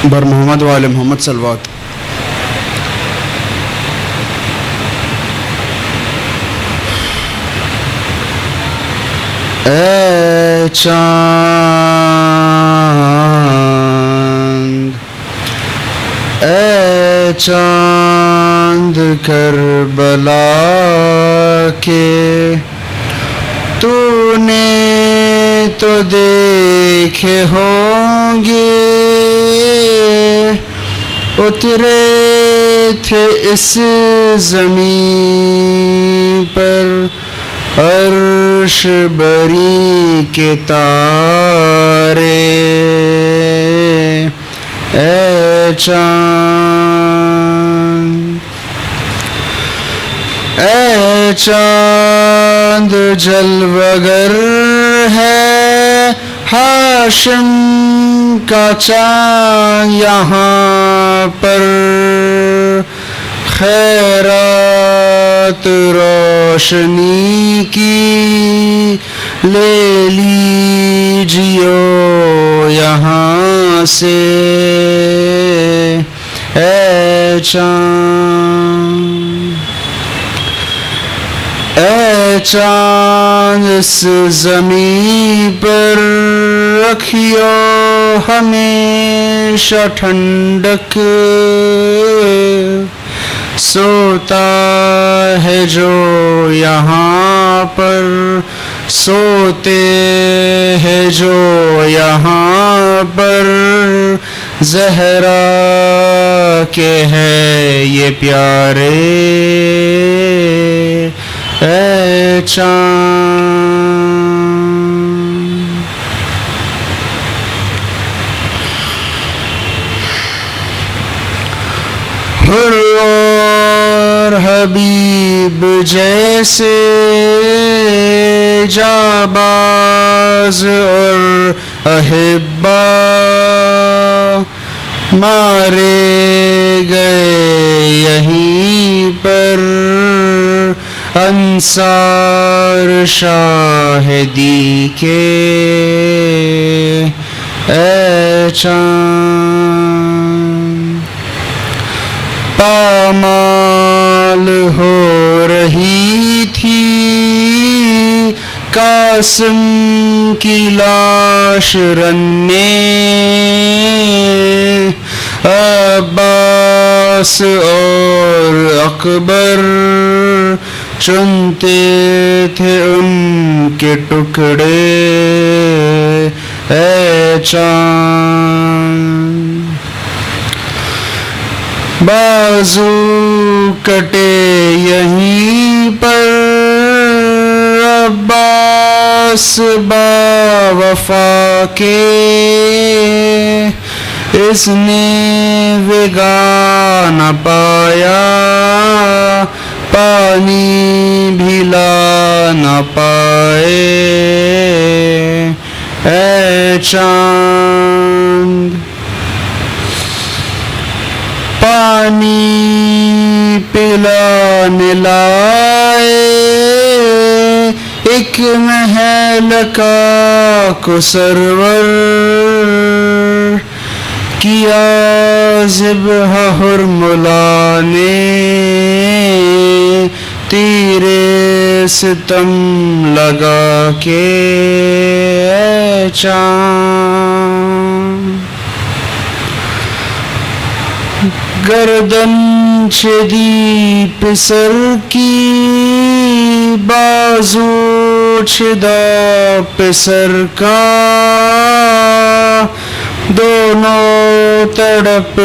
بر محمد وآل محمد صلوات. اے چاند، اے چاند کربلا کے، تو نے تو دیکھے ہوں گے، اترے تھے اس زمین پر عرش بری کے تارے. اے چاند، اے چاند جلوگر ہے ہاشم کا چاند یہاں پر، خیرات روشنی کی لے لیجیو یہاں سے. اے چاند، اے چاند اس زمین پر رکھیو ہمیشہ ٹھنڈک، سوتا ہے جو یہاں پر، سوتے ہیں جو یہاں پر، زہرا کے ہے یہ پیارے. اے چاند، حر اور حبیب جیسے، جاباز اور احبا مارے گئے یہیں پر، انصار شاہدی کے. اے چاند، پامال ہو رہی تھی قاسم کی لاش رننے، عباس اور اکبر چنتے تھے ان کے ٹکڑے. اے چاند، بازو کٹے یہیں پر، عباس با وفا کے، اس نے وگا نہ پایا، پانی بھی لا نہ پائے. اے چاند، پانی پلانے لائے ایک محل کا کو سرور، کیا ذبح حرملا نے تیرے ستم لگا کے. اے چاند، گردن چھدی پسر کی، بازو چھدا پسر کا، دونوں تڑپ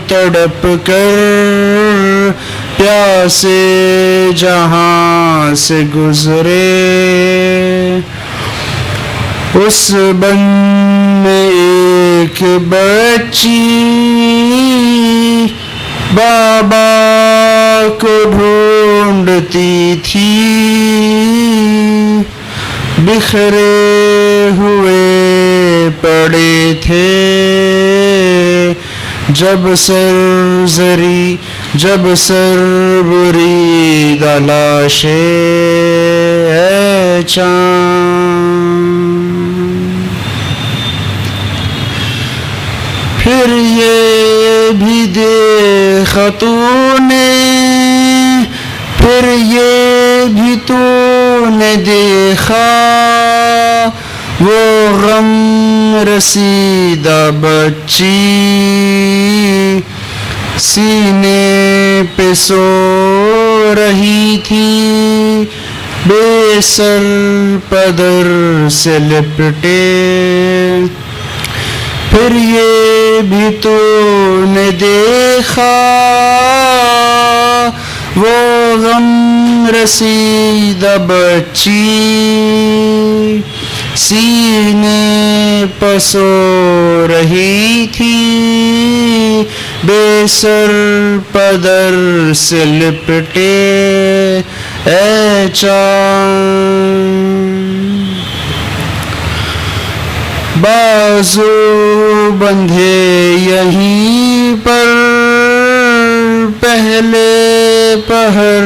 تڑپ کر پیاسے جہاں سے گزرے. اس بن میں ایک بچی بابا کو ڈھونڈتی تھی، بکھرے ہوئے پڑے تھے جب سربری دلاشے. اے چاند، دیکھا تو نے پھر یہ بھی تو نے دیکھا وہ غم رسیدہ بچی سینے پہ سو رہی تھی بے سر پدر سے لپٹے پھر یہ بھی تو نے دیکھا وہ غم رسیدہ بچی سینے پہ سو رہی تھی بے سر پدر سے لپٹے اے چاند بازو بندھے یہیں پر پہلے پہر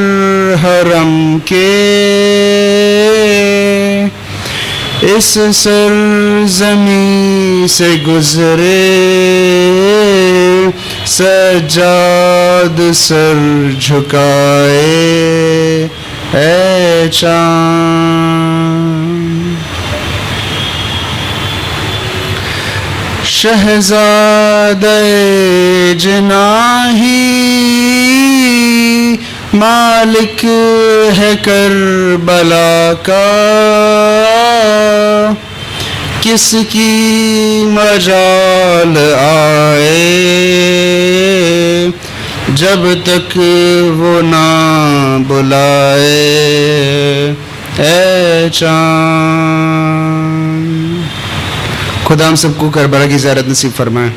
حرم کے اس سرزمین سے گزرے سجاد سر جھکائے اے چاند شہزادہ جناحی مالک ہے کربلا کا کس کی مجال آئے جب تک وہ نہ بلائے اے چاند خدا ہم سب کو کربلا کی زیارت نصیب فرمائے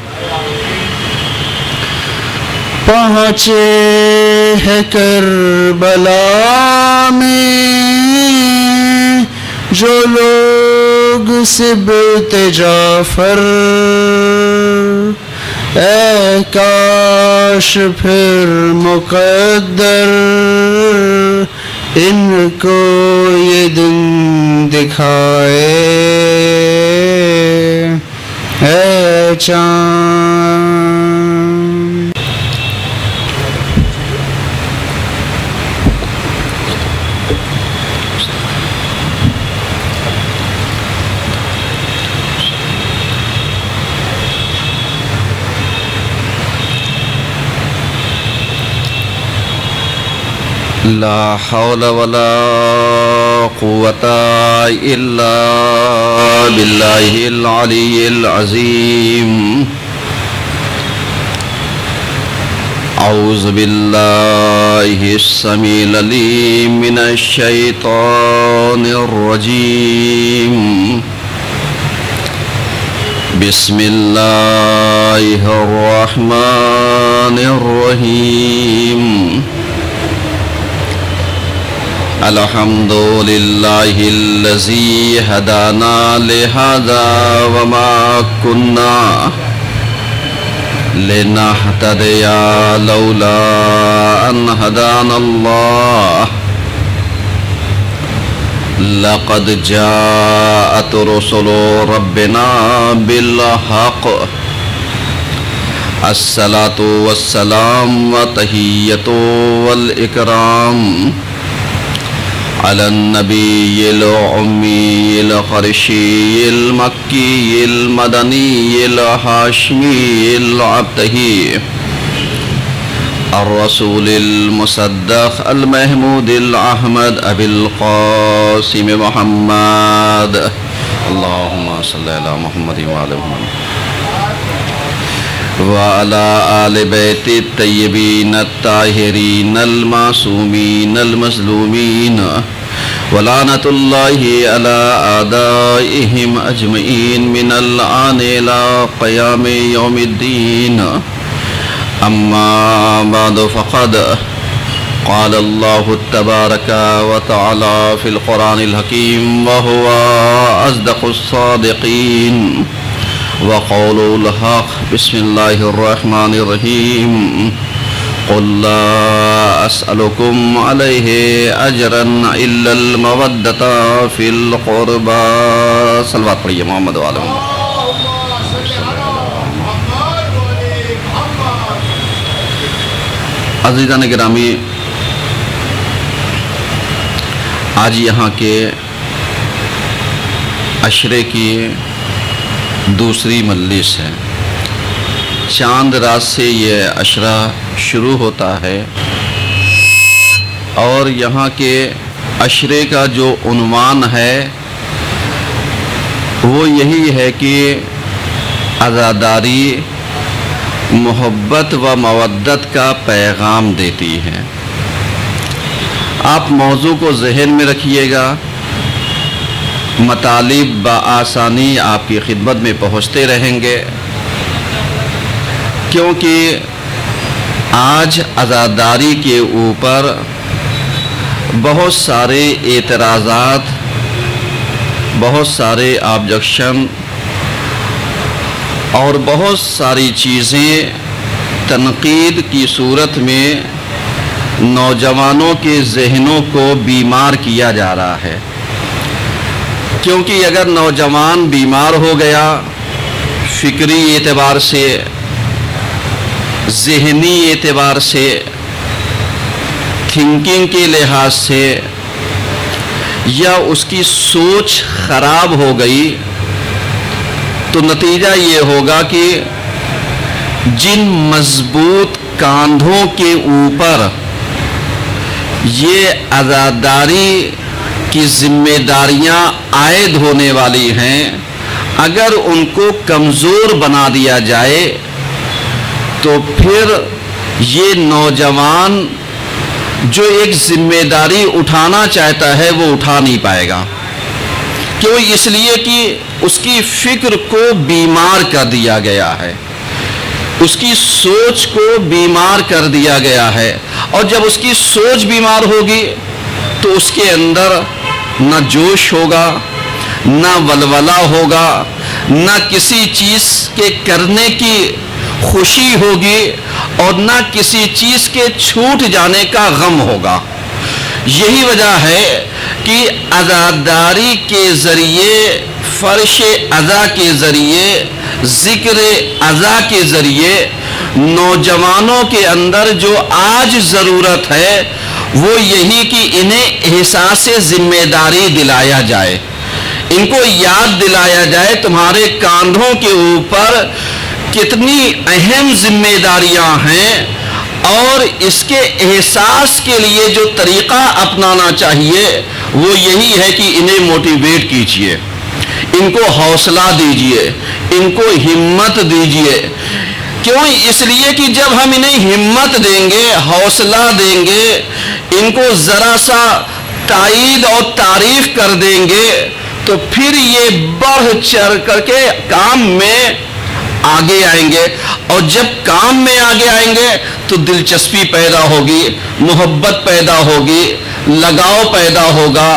پہنچے ہے کربلا میں جو لوگ سبط جعفر اے کاش پھر مقدر ان کو یہ دن دکھائے اے چاند لا حول ولا قوة إلا بالله العلي العظيم أعوذ بالله السميع العليم من الشيطان الرجيم بسم الله الرحمن الرحيم الحمد لله الذي هدانا لهذا وما كنا لنهتدي لولا أن هدانا الله لقد جاءت رسل ربنا بالحق الصلاة والسلام وتحية والإكرام على النبي الأمي القرشي المكي المدني الهاشمي العبدي الرسول المصدق المحمود الأحمد أبي القاسم محمد اللهم صل على محمد وعلى محمد وعلى آل بيت الطيبين الطاهرين المعصومين المظلومين ولعنة الله على أعدائهم أجمعين من الآن إلى قيام يوم الدين أما بعد فقد قال الله تبارك وتعالى في القرآن الحكيم وهو أصدق الصادقين وقول الحق بسم الله الرحمن الرحيم قل لا أسألكم عليه أجرا إلا المودة في القربى صلوات پڑھیے محمد وعلى محمد عزیزان گرامی، آج یہاں کے عشرے کی دوسری مجلس ہے۔ چاند رات سے یہ عشرہ شروع ہوتا ہے اور یہاں کے عشرے کا جو عنوان ہے وہ یہی ہے کہ عزاداری محبت و مودت کا پیغام دیتی ہے۔ آپ موضوع کو ذہن میں رکھیے گا، مطالب بآسانی آپ کی خدمت میں پہنچتے رہیں گے، کیونکہ آج عزاداری کے اوپر بہت سارے اعتراضات، بہت سارے آبجیکشن اور بہت ساری چیزیں تنقید کی صورت میں نوجوانوں کے ذہنوں کو بیمار کیا جا رہا ہے۔ کیونکہ اگر نوجوان بیمار ہو گیا فکری اعتبار سے، ذہنی اعتبار سے، تھنکنگ کے لحاظ سے، یا اس کی سوچ خراب ہو گئی، تو نتیجہ یہ ہوگا کہ جن مضبوط کاندھوں کے اوپر یہ عزاداری کی ذمہ داریاں عائد ہونے والی ہیں، اگر ان کو کمزور بنا دیا جائے تو پھر یہ نوجوان جو ایک ذمہ داری اٹھانا چاہتا ہے وہ اٹھا نہیں پائے گا۔ کیوں؟ اس لیے کہ اس کی فکر کو بیمار کر دیا گیا ہے، اس کی سوچ کو بیمار کر دیا گیا ہے، اور جب اس کی سوچ بیمار ہوگی تو اس کے اندر نہ جوش ہوگا، نہ ولولہ ہوگا، نہ کسی چیز کے کرنے کی خوشی ہوگی، اور نہ کسی چیز کے چھوٹ جانے کا غم ہوگا۔ یہی وجہ ہے کہ عزاداری کے ذریعے، فرش عزا کے ذریعے، ذکر عزا کے ذریعے نوجوانوں کے اندر جو آج ضرورت ہے وہ یہی کہ انہیں احساس ذمہ داری دلایا جائے، ان کو یاد دلایا جائے تمہارے کاندھوں کے اوپر کتنی اہم ذمہ داریاں ہیں، اور اس کے احساس کے لیے جو طریقہ اپنانا چاہیے وہ یہی ہے کہ انہیں موٹیویٹ کیجیے، ان کو حوصلہ دیجیے، ان کو ہمت دیجیے۔ کیوں؟ اس لیے کہ جب ہم انہیں ہمت دیں گے، حوصلہ دیں گے، ان کو ذرا سا تائید اور تعریف کر دیں گے، تو پھر یہ بڑھ چڑھ کر کے کام میں آگے آئیں گے، اور جب کام میں آگے آئیں گے تو دلچسپی پیدا ہوگی، محبت پیدا ہوگی، لگاؤ پیدا ہوگا،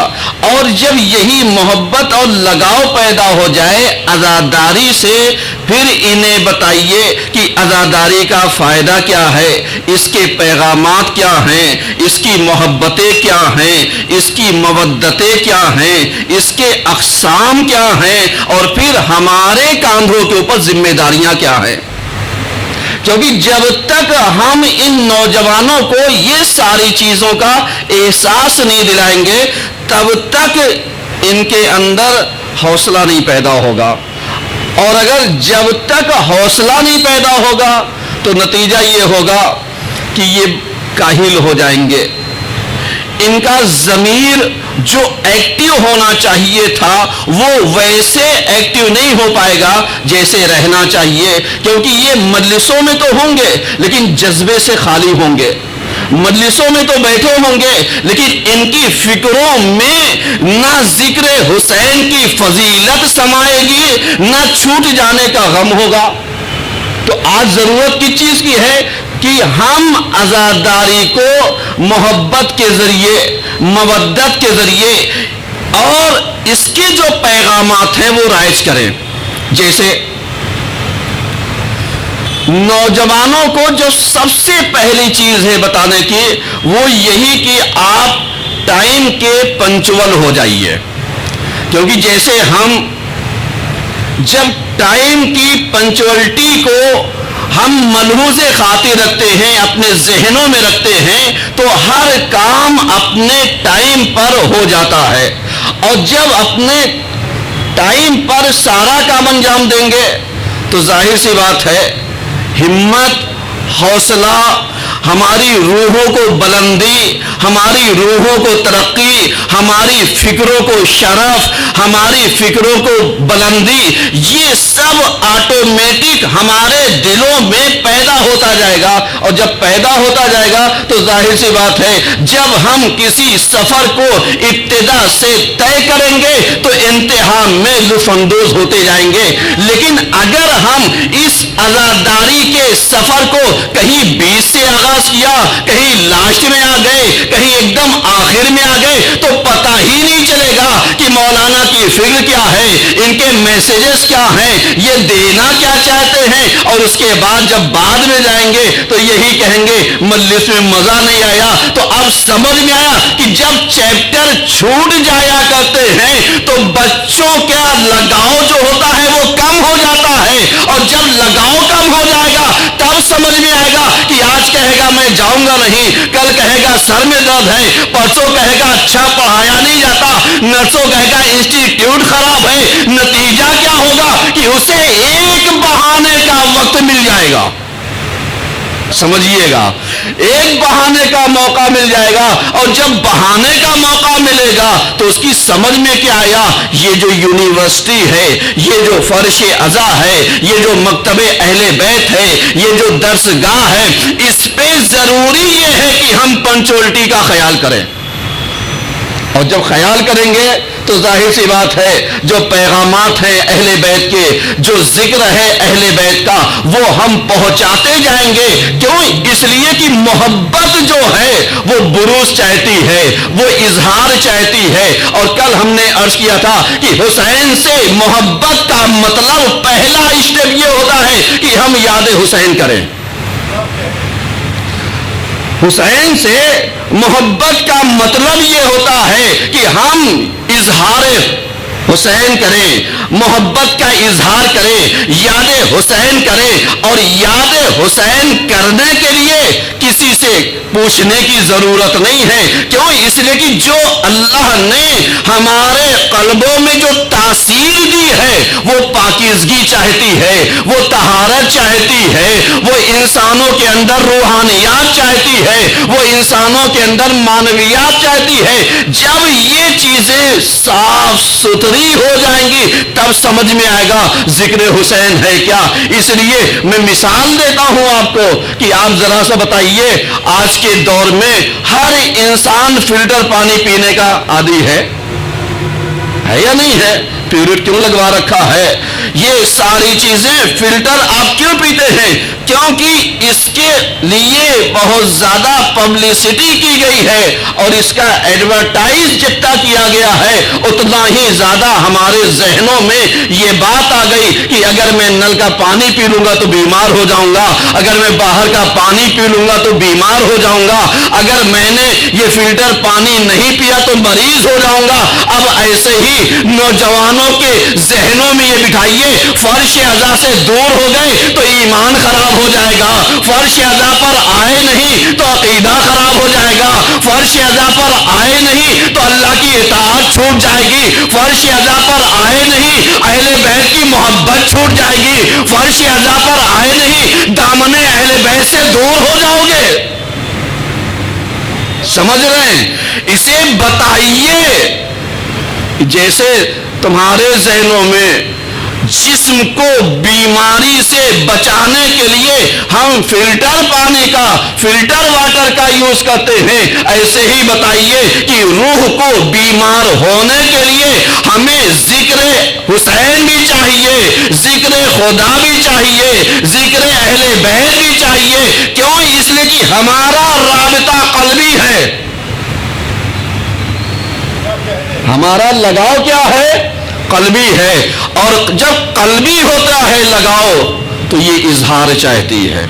اور جب یہی محبت اور لگاؤ پیدا ہو جائے عزاداری سے، پھر انہیں بتائیے کہ عزاداری کا فائدہ کیا ہے، اس کے پیغامات کیا ہیں، اس کی محبتیں کیا ہیں، اس کی مودتیں کیا ہیں، اس کے اقسام کیا ہیں، اور پھر ہمارے کاندھوں کے اوپر ذمہ داریاں کیا ہیں۔ کیونکہ جب تک ہم ان نوجوانوں کو یہ ساری چیزوں کا احساس نہیں دلائیں گے تب تک ان کے اندر حوصلہ نہیں پیدا ہوگا، اور اگر جب تک حوصلہ نہیں پیدا ہوگا تو نتیجہ یہ ہوگا کہ یہ کاہل ہو جائیں گے، ان کا ضمیر جو ایکٹیو ہونا چاہیے تھا وہ ویسے ایکٹیو نہیں ہو پائے گا جیسے رہنا چاہیے، کیونکہ یہ مجلسوں میں تو ہوں گے لیکن جذبے سے خالی ہوں گے، مجلسوں میں تو بیٹھے ہوں گے لیکن ان کی فکروں میں نہ ذکر حسین کی فضیلت سمائے گی، نہ چھوٹ جانے کا غم ہوگا۔ تو آج ضرورت کس چیز کی ہے کہ ہم عزاداری کو محبت کے ذریعے، مودت کے ذریعے اور اس کے جو پیغامات ہیں وہ رائج کریں۔ جیسے نوجوانوں کو جو سب سے پہلی چیز ہے بتانے کی وہ یہی کہ آپ ٹائم کے پنچول ہو جائیے، کیونکہ جیسے ہم جب ٹائم کی پنچوالٹی کو ہم ملحوظ خاطر رکھتے ہیں، اپنے ذہنوں میں رکھتے ہیں، تو ہر کام اپنے ٹائم پر ہو جاتا ہے. اور جب اپنے ٹائم پر سارا کام انجام دیں گے تو ظاہر سی بات ہے ہمت، حوصلہ، ہماری روحوں کو بلندی، ہماری روحوں کو ترقی، ہماری فکروں کو شرف، ہماری فکروں کو بلندی، یہ سب آٹومیٹک ہمارے دلوں میں پیدا ہوتا جائے گا. اور جب پیدا ہوتا جائے گا تو ظاہر سی بات ہے جب ہم کسی سفر کو ابتدا سے طے کریں گے تو انتہا میں لطف اندوز ہوتے جائیں گے. لیکن اگر ہم اس عزاداری کے سفر کو کہیں بیچ سے آغاز کیا، کہیں لاسٹ میں آ گئے، کہیں ایک دم آخر میں آ گئے، تو پتہ ہی نہیں چلے گا کہ مولانا کی فکر کیا ہے، ان کے میسیجز کیا ہیں، یہ دینا کیا چاہتے ہیں. اور اس کے بعد جب بعد میں جائیں گے تو یہی کہیں گے مجلس میں مزہ نہیں آیا. تو اب سمجھ میں آیا کہ جب چیپٹر چھوٹ جایا کرتے ہیں تو بچوں کا لگاؤ جو ہوتا ہے وہ کم ہو جاتا ہے. اور جب لگاؤ کم ہو جائے گا تب سمجھ میں آئے گا کہ آج کہے گا میں جاؤں گا نہیں، کل کہے گا سر میں درد ہے، پرسوں کہے گا اچھا پڑھایا نہیں جاتا، نرسوں کہے گا انسٹیٹیوٹ خراب ہے. نتیجہ کیا ہوگا کہ اسے ایک بہانے کا وقت مل جائے گا. سمجھیے گا، ایک بہانے کا موقع مل جائے گا. اور جب بہانے کا موقع ملے گا تو اس کی سمجھ میں کیا آیا، یہ جو یونیورسٹی ہے، یہ جو فرش ازا ہے، یہ جو مکتب اہل بیت ہے، یہ جو درسگاہ ہے، اس پہ ضروری یہ ہے کہ ہم پنچوالٹی کا خیال کریں. اور جب خیال کریں گے تو ظاہر سی بات ہے جو پیغامات ہیں اہل بیت کے، جو ذکر ہے اہل بیت کا، وہ ہم پہنچاتے جائیں گے. کیوں؟ اس لیے کہ محبت جو ہے وہ بروز چاہتی ہے، وہ اظہار چاہتی ہے. اور کل ہم نے عرض کیا تھا کہ حسین سے محبت کا مطلب پہلا اسٹیپ یہ ہوتا ہے کہ ہم یاد حسین کریں. حسین سے محبت کا مطلب یہ ہوتا ہے کہ ہم اظہار حسین کریں، محبت کا اظہار کریں، یاد حسین کریں. اور یاد حسین کرنے کے لیے کسی سے پوچھنے کی ضرورت نہیں ہے. کیوں؟ اس لیے کہ جو اللہ نے ہمارے قلبوں میں جو تاثیر دی ہے وہ پاکیزگی چاہتی ہے، وہ طہارت چاہتی ہے، وہ انسانوں کے اندر روحانیات چاہتی ہے، وہ انسانوں کے اندر معنویات چاہتی ہے. جب یہ چیزیں صاف ستھری ہو جائیں گی تب سمجھ میں آئے گا ذکر حسین ہے کیا. اس لیے میں مثال دیتا ہوں آپ کو کہ آپ ذرا سا بتائیے، آج کے دور میں ہر انسان فلٹر پانی پینے کا عادی ہے یا نہیں ہے؟ پیورٹ کیوں لگوا رکھا ہے؟ یہ ساری چیزیں فلٹر آپ کیوں پیتے ہیں؟ کیونکہ اس کے لیے بہت زیادہ پبلسٹی کی گئی ہے اور اس کا ایڈورٹائز جتنا کیا گیا ہے اتنا ہی زیادہ ہمارے ذہنوں میں یہ بات آ گئی کہ اگر میں نل کا پانی پی لوں گا تو بیمار ہو جاؤں گا، اگر میں باہر کا پانی پی لوں گا تو بیمار ہو جاؤں گا، اگر میں نے یہ فلٹر پانی نہیں پیا تو مریض ہو جاؤں گا. اب ایسے ہی نوجوانوں کے ذہنوں میں یہ بٹھائیے فرش ازا سے دور ہو گئے تو ایمان خراب ہو جائے گا، فرش ازا پر آئے نہیں تو عقیدہ خراب ہو جائے گا، فرش ازا پر آئے نہیں تو اللہ کی اطاعت چھوٹ جائے گی، فرش ازا پر آئے نہیں اہل بیت کی محبت چھوٹ جائے گی، فرش ازا پر آئے نہیں دامن اہل بیت سے دور ہو جاؤ گے. سمجھ رہے ہیں؟ اسے بتائیے جیسے تمہارے ذہنوں میں جسم کو بیماری سے بچانے کے لیے ہم فلٹر پانی کا، فلٹر واٹر کا یوز کرتے ہیں، ایسے ہی بتائیے کہ روح کو بیمار ہونے کے لیے ہمیں ذکر حسین بھی چاہیے، ذکر خدا بھی چاہیے، ذکر اہل بیت بھی چاہیے. کیوں؟ اس لیے کہ ہمارا رابطہ قلبی ہے، ہمارا لگاؤ کیا ہے؟ قلبی ہے. اور جب قلبی ہوتا ہے لگاؤ تو یہ اظہار چاہتی ہے،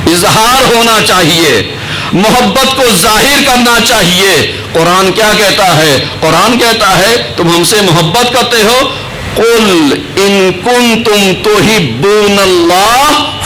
اظہار ہونا چاہیے، محبت کو ظاہر کرنا چاہیے. قرآن کیا کہتا ہے؟ قرآن کہتا ہے تم ہم سے محبت کرتے ہو، قل ان کنتم تحبون اللہ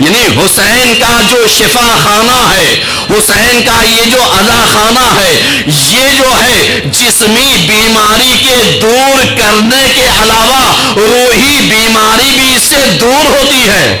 یعنی حسین کا جو شفا خانہ ہے، حسین کا یہ جو ادا خانہ ہے، یہ جو ہے جسمی بیماری کے دور کرنے کے علاوہ روحی بیماری بھی اس سے دور ہوتی ہے.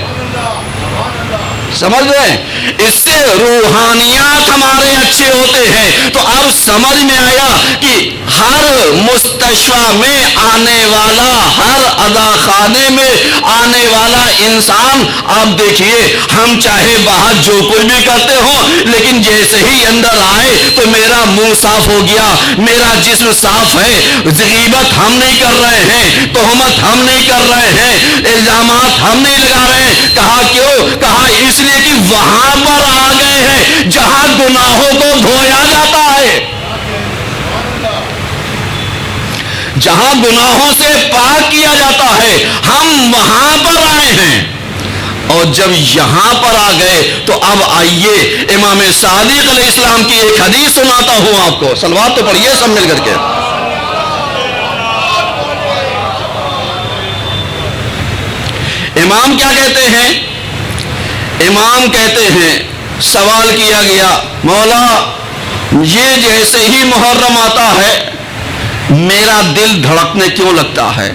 سمجھ رہے ہیں؟ اس سے روحانیات ہمارے اچھے ہوتے ہیں. تو اب سمجھ میں آیا کہ ہر مستشفی میں آنے والا، ہر ادا خانے میں آنے والا انسان، آپ دیکھیے ہم چاہے باہر جو کوئی بھی کرتے ہو، لیکن جیسے ہی اندر آئے تو میرا منہ صاف ہو گیا، میرا جسم صاف ہے، غیبت ہم نہیں کر رہے ہیں، تہمت ہم نہیں کر رہے ہیں، الزامات ہم نہیں لگا رہے ہیں. کہا کیوں؟ کہا اس لیے کہ وہاں پر آ گئے ہیں جہاں گناہوں کو دھویا جاتا ہے، جہاں گناہوں سے پاک کیا جاتا ہے. ہم وہاں پر آئے ہیں، اور جب یہاں پر آ گئے تو اب آئیے امام صادق علیہ السلام کی ایک حدیث سناتا ہوں آپ کو. صلوات تو پڑھیے سب مل کر کے. امام کیا کہتے ہیں؟ امام کہتے ہیں، سوال کیا گیا مولا یہ جیسے ہی محرم آتا ہے میرا دل دھڑکنے کیوں لگتا ہے؟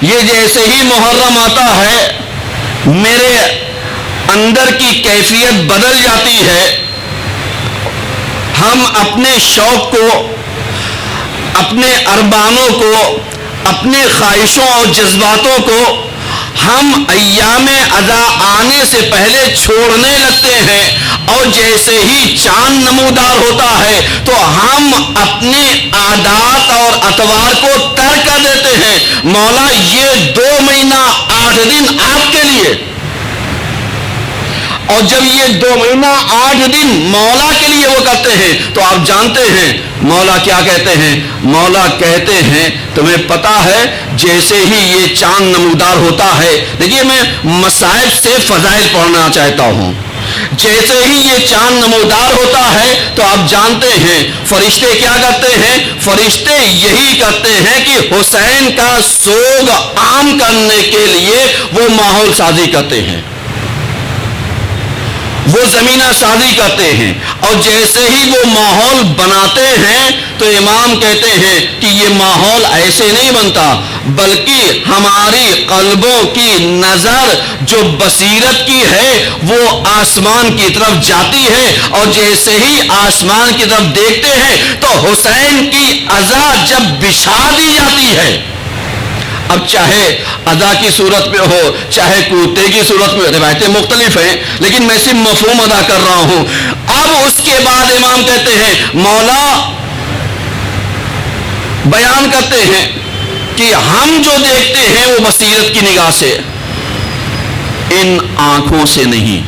یہ جیسے ہی محرم آتا ہے میرے اندر کی کیفیت بدل جاتی ہے. ہم اپنے شوق کو، اپنے ارمانوں کو، اپنے خواہشوں اور جذباتوں کو ہم ایام ادا آنے سے پہلے چھوڑنے لگتے ہیں، اور جیسے ہی چاند نمودار ہوتا ہے تو ہم اپنے عادات اور اطوار کو ترک کر دیتے ہیں. مولا یہ 2 مہینہ 8 دن آپ کے لیے، اور جب یہ 2 مہینہ 8 دن مولا کے لیے وہ کرتے ہیں تو آپ جانتے ہیں مولا کیا کہتے ہیں؟ مولا کہتے ہیں تمہیں پتا ہے جیسے ہی یہ چاند نمودار ہوتا ہے، دیکھیے میں مصائب سے فضائل پڑھنا چاہتا ہوں. جیسے ہی یہ چاند نمودار ہوتا ہے تو آپ جانتے ہیں فرشتے کیا کرتے ہیں؟ فرشتے یہی کرتے ہیں کہ حسین کا سوگ عام کرنے کے لیے وہ ماحول سازی کرتے ہیں، وہ زمینہ سازی کرتے ہیں. اور جیسے ہی وہ ماحول بناتے ہیں تو امام کہتے ہیں کہ یہ ماحول ایسے نہیں بنتا، بلکہ ہماری قلبوں کی نظر جو بصیرت کی ہے وہ آسمان کی طرف جاتی ہے، اور جیسے ہی آسمان کی طرف دیکھتے ہیں تو حسین کی عزا جب بچھا دی جاتی ہے، اب چاہے ادا کی صورت میں ہو چاہے کوتے کی صورت میں، روایتیں مختلف ہیں لیکن میں صرف مفہوم ادا کر رہا ہوں. اب اس کے بعد امام کہتے ہیں مولا بیان کرتے ہیں کہ ہم جو دیکھتے ہیں وہ بصیرت کی نگاہ سے، ان آنکھوں سے نہیں.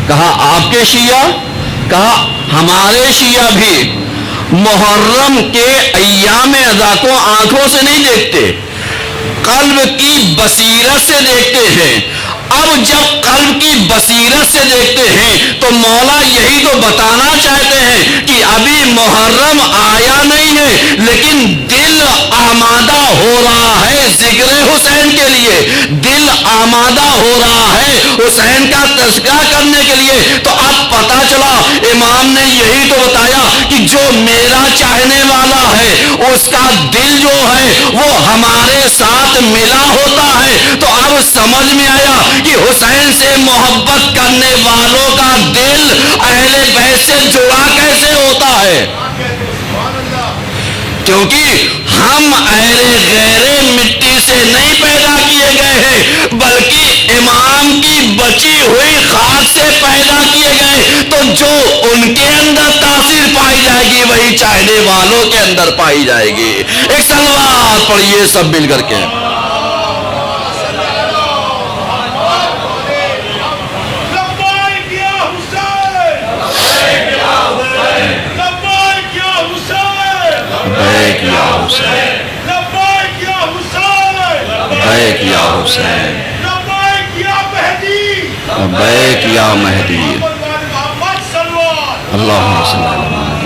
کہا آپ کے شیعہ؟ کہا ہمارے شیعہ بھی محرم کے ایام ادا کو آنکھوں سے نہیں دیکھتے، قلب کی بصیرت سے دیکھتے ہیں. اب جب قلب کی بصیرت سے دیکھتے ہیں تو مولا یہی تو بتانا چاہتے ہیں کہ ابھی محرم آیا نہیں ہے لیکن دل آمادہ ہو رہا ہے ذکر حسین کے لیے، دل آمادہ ہو رہا ہے حسین کا تذکرہ کرنے کے لیے. تو اب پتا چلا امام نے یہی تو بتایا کہ جو میرا چاہنے والا ہے اس کا دل جو ہے وہ ہمارے ساتھ ملا ہوتا ہے. تو اب سمجھ میں آیا کہ حسین سے محبت کرنے والوں کا دل اہل بیت سے جڑا کیسے ہوتا ہے، کیونکہ ہم اہل غیر مٹی سے نہیں پیدا کیے گئے ہیں بلکہ امام کی بچی ہوئی خاک سے پیدا کیے گئے. تو جو ان کے اندر تاثیر پائی جائے گی وہی چاہنے والوں کے اندر پائی جائے گی. ایک صلوات پڑھیے سب مل کر کے. لبیک یا حسین، لبیک یا مہدی، اللہم صلی اللہ علیہ وسلم.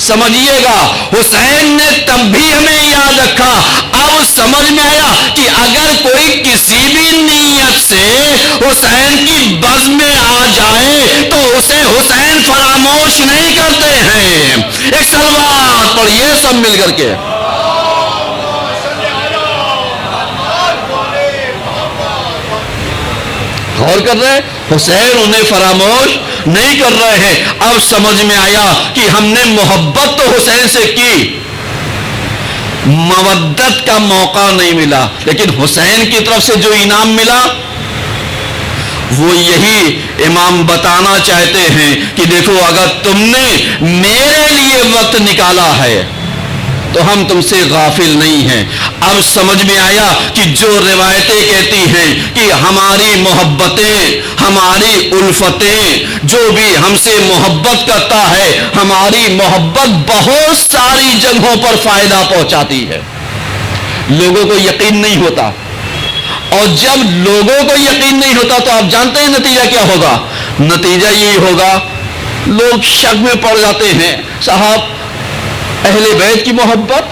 سمجھیے گا حسین نے تب بھی ہمیں یاد رکھا. اب سمجھ میں آیا کہ اگر کوئی کسی بھی نیت سے حسین کی بز میں آ جائے تو اسے حسین فراموش نہیں کرتے ہیں. ایک صلوات پڑھیے سب مل کر کے. غور کر رہے حسین انہیں فراموش نہیں کر رہے ہیں. اب سمجھ میں آیا کہ ہم نے محبت تو حسین سے کی, مودت کا موقع نہیں ملا, لیکن حسین کی طرف سے جو انعام ملا وہ یہی امام بتانا چاہتے ہیں کہ دیکھو اگر تم نے میرے لیے وقت نکالا ہے تو ہم تم سے غافل نہیں ہیں. اب سمجھ میں آیا کہ جو روایتیں کہتی ہیں کہ ہماری محبتیں, ہماری الفتیں, جو بھی ہم سے محبت کرتا ہے, ہماری محبت بہت ساری جگہوں پر فائدہ پہنچاتی ہے. لوگوں کو یقین نہیں ہوتا, اور جب لوگوں کو یقین نہیں ہوتا تو آپ جانتے ہیں نتیجہ کیا ہوگا. نتیجہ یہی ہوگا لوگ شک میں پڑ جاتے ہیں. صاحب اہل بیت کی محبت,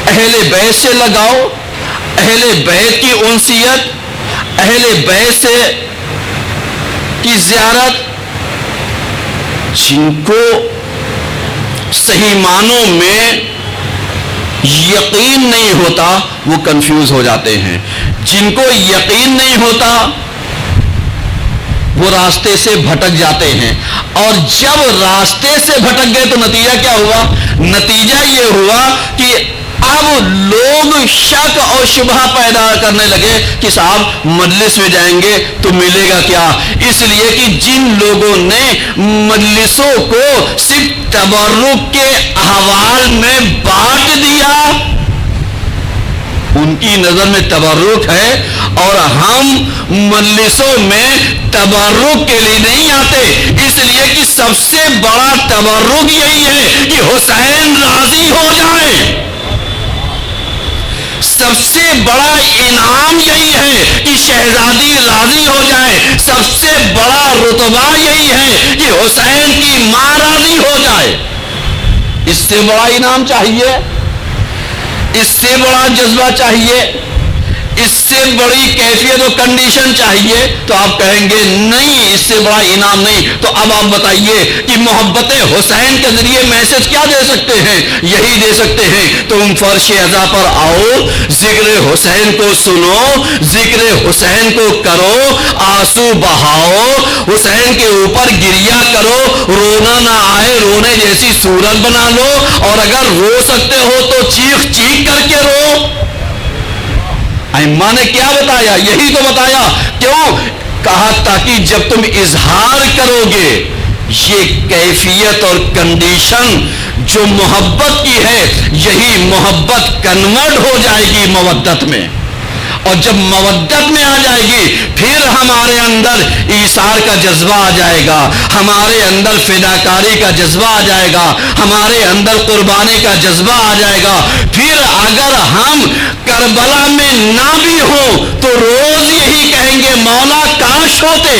اہل بیت سے لگاؤ, اہل بیت کی انسیت, اہل بیت سے کی زیارت, جن کو صحیح معنوں میں یقین نہیں ہوتا وہ کنفیوز ہو جاتے ہیں. جن کو یقین نہیں ہوتا وہ راستے سے بھٹک جاتے ہیں, اور جب راستے سے بھٹک گئے تو نتیجہ کیا ہوا. نتیجہ یہ ہوا کہ اب لوگ شک اور شبہ پیدا کرنے لگے کہ صاحب مجلس میں جائیں گے تو ملے گا کیا. اس لیے کہ جن لوگوں نے مجلسوں کو صرف تبرک کے احوال میں بانٹ دیا ان کی نظر میں تبرک ہے, اور ہم مجلسوں میں تبرک کے لیے نہیں آتے. اس لیے کہ سب سے بڑا تبرک یہی ہے کہ حسین راضی ہو جائیں. سب سے بڑا انعام یہی ہے کہ شہزادی راضی ہو جائے. سب سے بڑا رتبہ یہی ہے کہ حسین کی ماں راضی ہو جائے. اس سے بڑا انعام چاہیے, اس سے بڑا جذبہ چاہیے, اس سے بڑی کیفیت و کنڈیشن چاہیے. تو آپ کہیں گے نہیں اس سے بڑا انعام نہیں. تو اب آپ بتائیے کہ محبت حسین کے ذریعے میسج کیا دے سکتے ہیں. یہی دے سکتے ہیں تم فرش عزا پر آؤ, ذکر حسین کو سنو, ذکر حسین کو کرو, آنسو بہاؤ, حسین کے اوپر گریا کرو, رونا نہ آئے رونے جیسی صورت بنا لو, اور اگر رو سکتے ہو تو چیخ چیخ کر کے رو. ماں نے کیا بتایا, یہی تو بتایا. کیوں کہا تاکہ جب تم اظہار کرو گے یہ کیفیت اور کنڈیشن جو محبت کی ہے یہی محبت کنورٹ ہو جائے گی مودت میں, اور جب مودت میں آ جائے گی پھر ہمارے اندر ایثار کا جذبہ آ جائے گا, ہمارے اندر فداکاری کا جذبہ آ جائے گا, ہمارے اندر قربانی کا جذبہ آ جائے گا. پھر اگر ہم کربلا میں نہ بھی ہوں تو روز یہی کہیں گے مولا کاش ہوتے,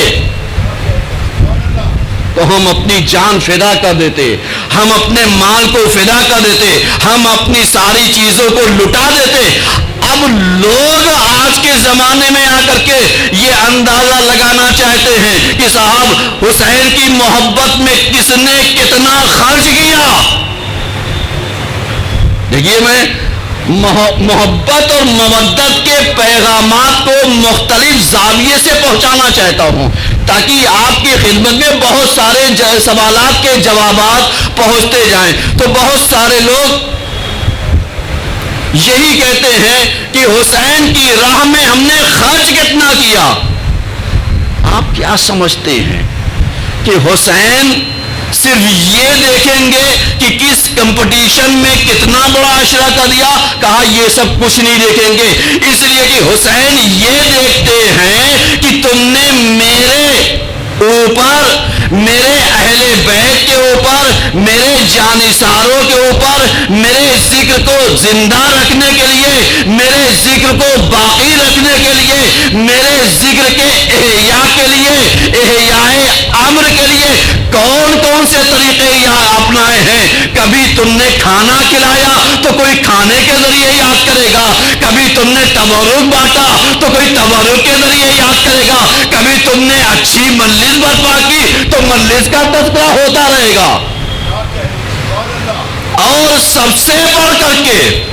تو ہم اپنی جان فدا کر دیتے, ہم اپنے مال کو فدا کر دیتے, ہم اپنی ساری چیزوں کو لٹا دیتے. اب لوگ آج کے زمانے میں آ کر کے یہ اندازہ لگانا چاہتے ہیں کہ صاحب حسین کی محبت میں کس نے کتنا خرچ کیا. دیکھیے میں محبت اور مودت کے پیغامات کو مختلف زاویے سے پہنچانا چاہتا ہوں تاکہ آپ کی خدمت میں بہت سارے سوالات کے جوابات پہنچتے جائیں. تو بہت سارے لوگ یہی کہتے ہیں کہ حسین کی راہ میں ہم نے خرچ کتنا کیا. آپ کیا سمجھتے ہیں کہ حسین صرف یہ دیکھیں گے کہ کس کمپٹیشن میں کتنا بڑا اشراکہ دیا؟ کہا یہ سب کچھ نہیں دیکھیں گے, اس لیے کہ حسین یہ دیکھتے ہیں کہ تم نے میرے اوپر، میرے اہل بیت کے اوپر، میرے جانثاروں کے اوپر، میرے ذکر کو زندہ رکھنے کے لیے، میرے ذکر کو باقی رکھنے کے لیے، میرے ذکر کے احیاء کے لیے، احیاء امر کے لیے کون کون سے طریقے اپنائے ہیں؟ کبھی تم نے کھانا کھلایا تو کوئی کھانے کے ذریعے یاد کرے گا، کبھی تم نے تبرک بانٹا تو کوئی تبرک کے ذریعے یاد کرے گا، کبھی تم نے اچھی مجلس برپا کی تو مجلس کا تذکرہ ہوتا رہے گا۔ اور سب سے بڑھ کر کے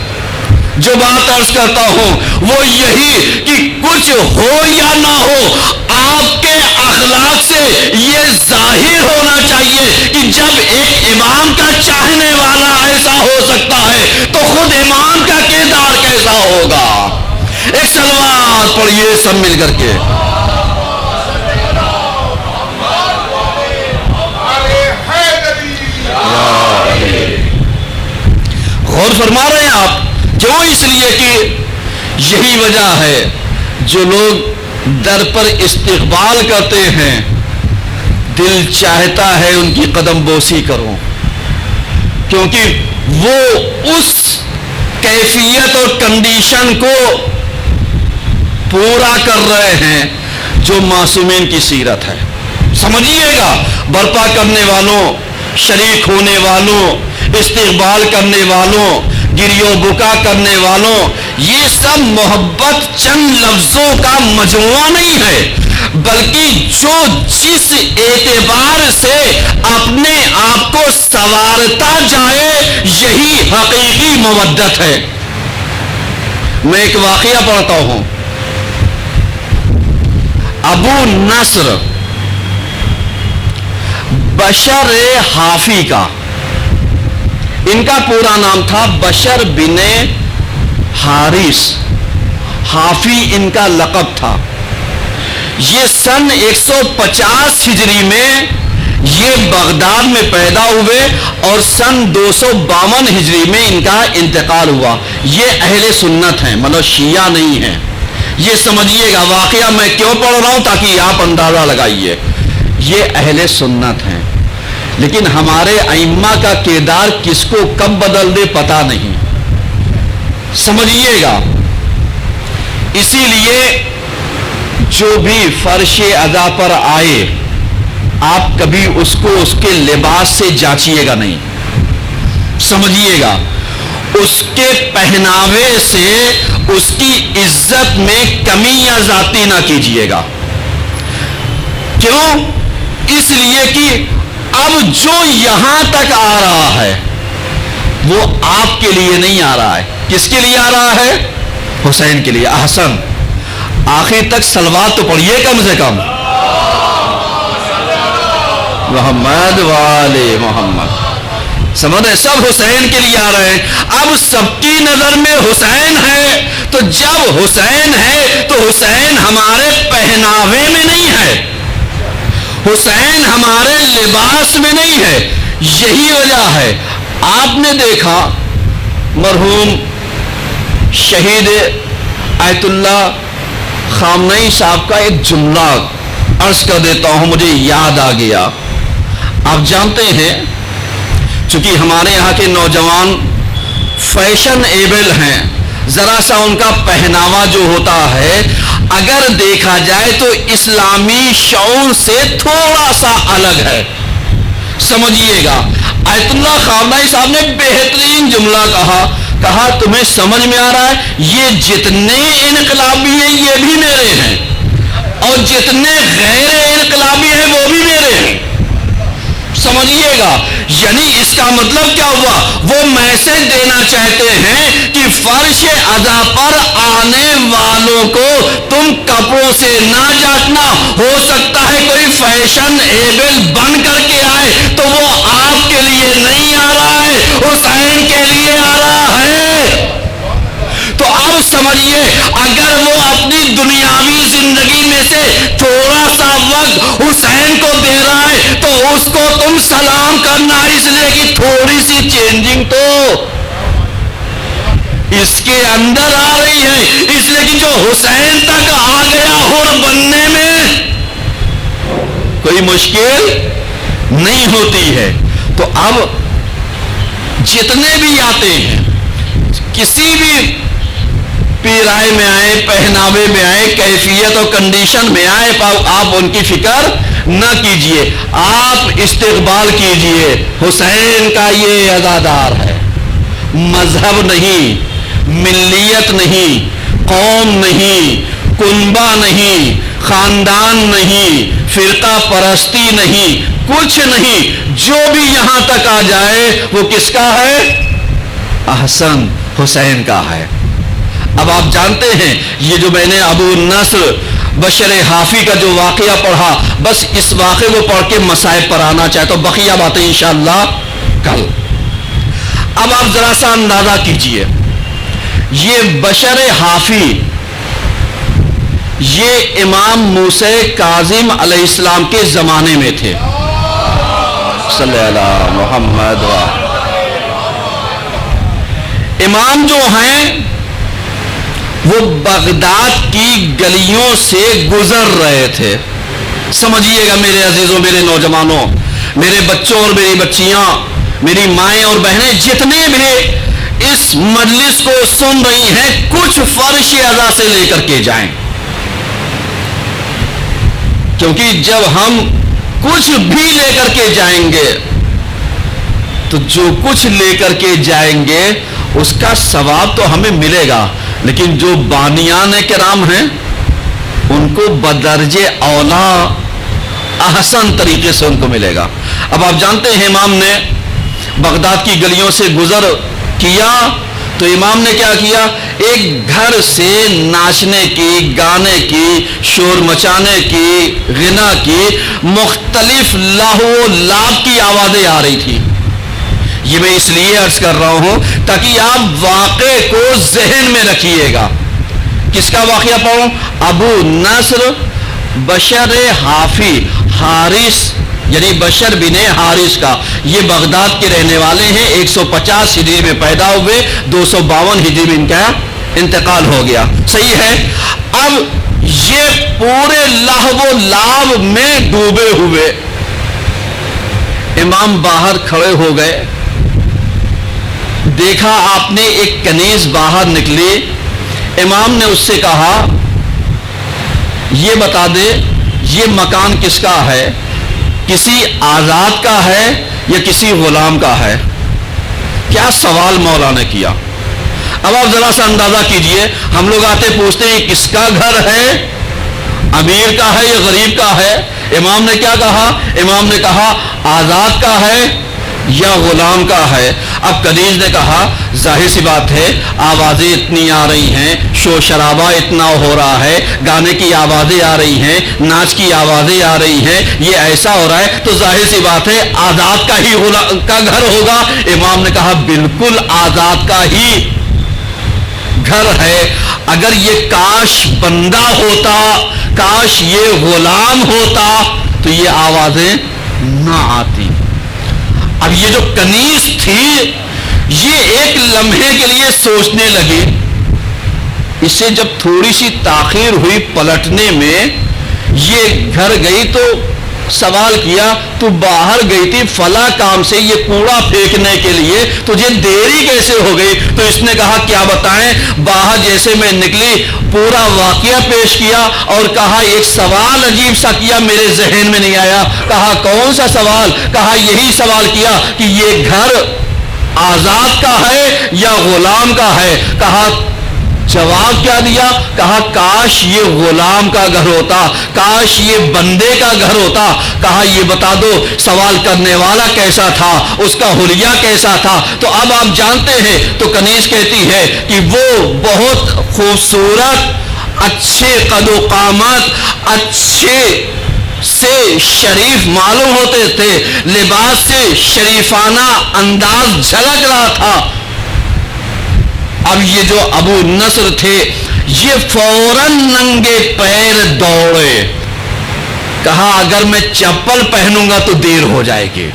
جو بات عرض کرتا ہوں وہ یہی کہ کچھ ہو یا نہ ہو، آپ کے اخلاق سے یہ ظاہر ہونا چاہیے کہ جب ایک امام کا چاہنے والا ایسا ہو سکتا ہے تو خود امام کا کردار کیسا ہوگا؟ ایک صلوات پڑھیے سب مل کر کے۔ غور فرما رہے ہیں آپ؟ جو اس لیے کہ یہی وجہ ہے جو لوگ در پر استقبال کرتے ہیں، دل چاہتا ہے ان کی قدم بوسی کروں، کیونکہ وہ اس کیفیت اور کنڈیشن کو پورا کر رہے ہیں جو معصومین کی سیرت ہے۔ سمجھیے گا، برپا کرنے والوں، شریک ہونے والوں، استقبال کرنے والوں، گریو بکا کرنے والوں، یہ سب محبت چند لفظوں کا مجموعہ نہیں ہے، بلکہ جو جس اعتبار سے اپنے آپ کو سنوارتا جائے یہی حقیقی مودت ہے۔ میں ایک واقعہ پڑھتا ہوں۔ ابو نصر بشر حافی کا، ان کا پورا نام تھا بشر بن حارث، حافی ان کا لقب تھا۔ یہ سن 150 ہجری میں یہ بغداد میں پیدا ہوئے اور سن 252 ہجری میں ان کا انتقال ہوا۔ یہ اہل سنت ہیں، مطلب شیعہ نہیں ہیں۔ یہ سمجھیے گا واقعہ میں کیوں پڑھ رہا ہوں تاکہ آپ اندازہ لگائیے، یہ اہل سنت ہیں، لیکن ہمارے ائمہ کا کردار کس کو کب بدل دے پتہ نہیں، سمجھیے گا۔ اسی لیے جو بھی فرش ادا پر آئے آپ کبھی اس کو اس کے لباس سے جانچیے گا نہیں، سمجھیے گا، اس کے پہناوے سے اس کی عزت میں کمی یا زیادتی نہ کیجیے گا۔ کیوں؟ اس لیے کہ اب جو یہاں تک آ رہا ہے وہ آپ کے لیے نہیں آ رہا ہے۔ کس کے لیے آ رہا ہے؟ حسین کے لیے۔ احسن، آخر تک صلوات تو پڑھیے کم سے کم، محمد والے محمد۔ سمجھ رہے؟ سب حسین کے لیے آ رہے ہیں۔ اب سب کی نظر میں حسین ہے، تو جب حسین ہے تو حسین ہمارے پہناوے میں نہیں ہے، حسین ہمارے لباس میں نہیں ہے۔ یہی وجہ ہے آپ نے دیکھا مرحوم شہید آیت اللہ خامنئی صاحب کا ایک جملہ عرض کر دیتا ہوں، مجھے یاد آ گیا۔ آپ جانتے ہیں چونکہ ہمارے یہاں کے نوجوان فیشن ایبل ہیں، ذرا سا ان کا پہناوا جو ہوتا ہے اگر دیکھا جائے تو اسلامی شعور سے تھوڑا سا الگ ہے، سمجھیے گا۔ آیت اللہ خامنئی صاحب نے بہترین جملہ کہا تمہیں سمجھ میں آ رہا ہے، یہ جتنے انقلابی ہیں یہ بھی میرے ہیں اور جتنے غیر انقلابی ہیں وہ بھی میرے ہیں، سمجھیے گا۔ یعنی اس کا مطلب کیا ہوا؟ وہ میسج دینا چاہتے ہیں کہ فرش ادا پر آنے والوں کو تم کپڑوں سے نہ جانچنا، ہو سکتا ہے کوئی فیشن ایبل بن کر کے آئے تو وہ آپ کے لیے نہیں آ رہا ہے، حسین کے لیے آ رہا ہے۔ تو اب سمجھیے، اگر وہ اپنی دنیاوی زندگی میں سے تھوڑا سا وقت حسین کو دے رہا ہے تو اس کو تم سلام کرنا، اس لیے کہ تھوڑی سی چینجنگ تو اس کے اندر آ رہی ہے، اس لیے کہ جو حسین تک آ گیا حر بننے میں کوئی مشکل نہیں ہوتی ہے. تو اب جتنے بھی آتے ہیں کسی بھی پیرائے میں آئے, پہناوے میں آئے, کیفیت اور کنڈیشن میں آئے, آپ ان کی فکر نہ کیجئے, آپ استقبال کیجئے. حسین کا یہ عزادار ہے, مذہب نہیں, ملیت نہیں, قوم نہیں, کنبہ نہیں, خاندان نہیں, فرقہ پرستی نہیں, کچھ نہیں. جو بھی یہاں تک آ جائے وہ کس کا ہے؟ حسن حسین کا ہے. اب آپ جانتے ہیں یہ جو میں نے ابو النصر بشر حافی کا جو واقعہ پڑھا, بس اس واقعے کو پڑھ کے مصائب پر آنا چاہتا ہوں, بقیہ باتیں انشاءاللہ کل. اب آپ ذرا سا اندازہ کیجئے, یہ بشر حافی یہ امام موسیٰ کاظم علیہ السلام کے زمانے میں تھے. صلی اللہ محمد. امام جو ہیں وہ بغداد کی گلیوں سے گزر رہے تھے. سمجھیے گا میرے عزیزوں, میرے نوجوانوں, میرے بچوں اور میری بچیاں, میری مائیں اور بہنیں, جتنے بھی اس مجلس کو سن رہی ہیں, کچھ فرش اعضاء سے لے کر کے جائیں, کیونکہ جب ہم کچھ بھی لے کر کے جائیں گے تو جو کچھ لے کر کے جائیں گے اس کا ثواب تو ہمیں ملے گا, لیکن جو بانیان کرام ہیں ان کو بدرجے اولا احسن طریقے سے ان کو ملے گا. اب آپ جانتے ہیں امام نے بغداد کی گلیوں سے گزر کیا تو امام نے کیا کیا, ایک گھر سے ناچنے کی, گانے کی, شور مچانے کی, غنا کی, مختلف لاہو لاب کی آوازیں آ رہی تھی. یہ میں اس لیے عرض کر رہا ہوں تاکہ آپ واقعے کو ذہن میں رکھیے گا. کس کا واقعہ پڑھوں؟ ابو نصر بشر حافی, حارث یعنی بشر بن حارث کا. یہ بغداد کے رہنے والے ہیں, 150 ہجری میں پیدا ہوئے, 252 ہجری میں ان کا انتقال ہو گیا. صحیح ہے. اب یہ پورے لہو و لعب میں ڈوبے ہوئے, امام باہر کھڑے ہو گئے, دیکھا آپ نے ایک کنیز باہر نکلی. امام نے اس سے کہا یہ بتا دے یہ مکان کس کا ہے, کسی آزاد کا ہے یا کسی غلام کا ہے؟ کیا سوال مولا نے کیا. اب آپ ذرا سا اندازہ کیجئے, ہم لوگ آتے پوچھتے ہیں کس کا گھر ہے, امیر کا ہے یا غریب کا ہے؟ امام نے کیا کہا؟ امام نے کہا آزاد کا ہے یا غلام کا ہے. اب کنیز نے کہا ظاہر سی بات ہے, آوازیں اتنی آ رہی ہیں, شور شرابہ اتنا ہو رہا ہے, گانے کی آوازیں آ رہی ہیں, ناچ کی آوازیں آ رہی ہیں, یہ ایسا ہو رہا ہے تو ظاہر سی بات ہے آزاد کا ہی کا گھر ہوگا. امام نے کہا بالکل آزاد کا ہی گھر ہے. اگر یہ کاش بندہ ہوتا, کاش یہ غلام ہوتا تو یہ آوازیں نہ آتی. اب یہ جو کنیز تھی یہ ایک لمحے کے لیے سوچنے لگی. اسے جب تھوڑی سی تاخیر ہوئی پلٹنے میں, یہ گھر گئی تو سوال کیا تو باہر گئی تھی فلاں کام سے, یہ کوڑا پھینکنے کے لیے, تجھے دیری کیسے ہو گئی؟ تو اس نے کہا کیا بتائیں, باہر جیسے میں نکلی پورا واقعہ پیش کیا اور کہا ایک سوال عجیب سا کیا, میرے ذہن میں نہیں آیا. کہا کون سا سوال؟ کہا یہی سوال کیا کہ یہ گھر آزاد کا ہے یا غلام کا ہے؟ کہا جواب کیا دیا؟ کہا کاش یہ غلام کا گھر ہوتا, کاش یہ بندے کا گھر ہوتا. کہا یہ بتا دو سوال کرنے والا کیسا تھا, اس کا حلیہ کیسا تھا؟ تو اب آپ جانتے ہیں. تو کنیز کہتی ہے کہ وہ بہت خوبصورت, اچھے قد و قامت, اچھے سے شریف معلوم ہوتے تھے, لباس سے شریفانہ انداز جھلک رہا تھا. اب یہ جو ابو نصر تھے یہ فوراً ننگے پیر دوڑے. کہا اگر میں چپل پہنوں گا تو دیر ہو جائے گی.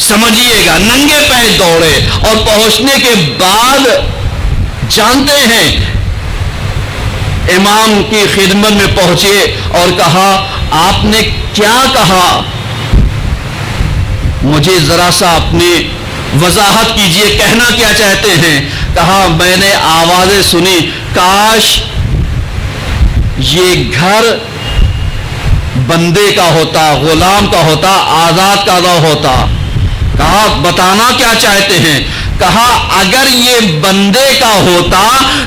سمجھیے گا, ننگے پیر دوڑے اور پہنچنے کے بعد جانتے ہیں امام کی خدمت میں پہنچے اور کہا آپ نے کیا کہا؟ مجھے ذرا سا اپنی وضاحت کیجئے، کہنا کیا چاہتے ہیں؟ کہا میں نے آوازیں سنی، کاش یہ گھر بندے کا ہوتا، غلام کا ہوتا، آزاد کا نہ ہوتا۔ کہا بتانا کیا چاہتے ہیں؟ کہا اگر یہ بندے کا ہوتا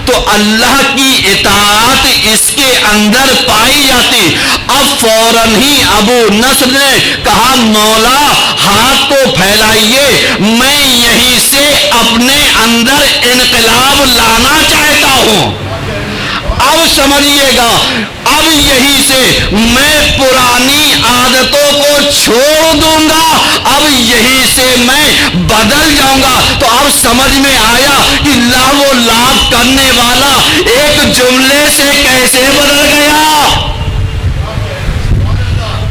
تو اللہ کی اطاعت اس کے اندر پائی جاتی۔ اب فوراً ہی ابو نصر نے کہا مولا ہاتھ کو پھیلائیے، میں یہیں سے اپنے اندر انقلاب لانا چاہتا ہوں۔ اب سمجھیے گا، اب یہی سے میں پرانی عادتوں کو چھوڑ دوں گا، اب یہی سے میں بدل جاؤں گا۔ تو اب سمجھ میں آیا کہ لاو و لاب کرنے والا ایک جملے سے کیسے بدل گیا۔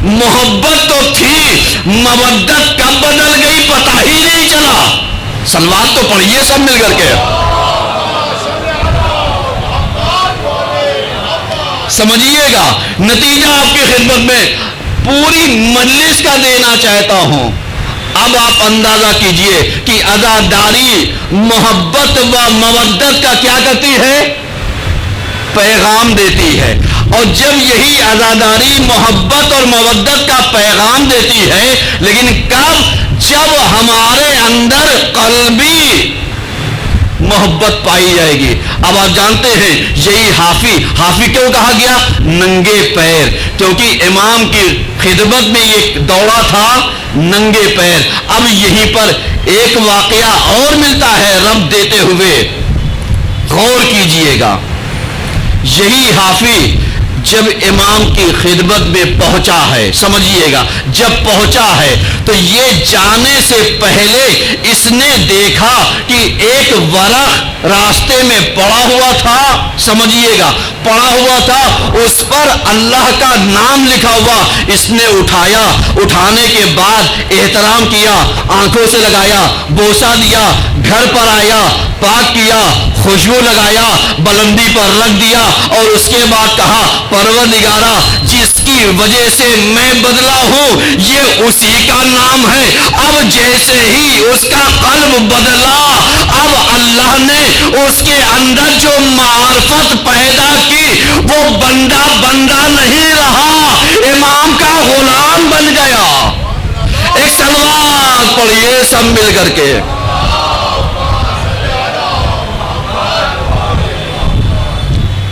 محبت تو تھی، مودت کب بدل گئی پتہ ہی نہیں چلا۔ سلوات تو پڑھیے سب مل کر کے، سمجھیے گا۔ نتیجہ آپ کی خدمت میں پوری مجلس کا دینا چاہتا ہوں۔ اب آپ اندازہ کیجئے کہ عزاداری محبت و مودت کا کیا کرتی ہے؟ پیغام دیتی ہے۔ اور جب یہی عزاداری محبت اور مودت کا پیغام دیتی ہے، لیکن کب؟ جب ہمارے اندر قلبی محبت پائی جائے گی۔ اب آپ جانتے ہیں یہی حافی کیوں کہا گیا؟ ننگے پیر، کیونکہ امام کی خدمت میں یہ دوڑا تھا ننگے پیر۔ اب یہیں پر ایک واقعہ اور ملتا ہے رب دیتے ہوئے، غور کیجئے گا۔ یہی حافی جب امام کی خدمت میں پہنچا ہے، سمجھیے گا، جب پہنچا ہے تو یہ جانے سے پہلے اس نے دیکھا کہ ایک ورق راستے میں پڑا ہوا تھا، سمجھیے گا، پڑا ہوا تھا، اس پر اللہ کا نام لکھا ہوا۔ اس نے اٹھایا، اٹھانے کے بعد احترام کیا، آنکھوں سے لگایا، بوسہ دیا، گھر پر آیا، پاک کیا، خوشبو لگایا، بلندی پر رکھ دیا، اور اس کے بعد کہا پروردگارا جس کی وجہ سے میں بدلا ہوں یہ اسی کا نام ہے۔ اب جیسے ہی اس کا قلب بدلا، اب اللہ نے اس کے اندر جو معرفت پیدا کی، وہ بندہ نہیں رہا، امام کا غلام بن گیا۔ ایک سلوات پڑھیے سب مل کر کے۔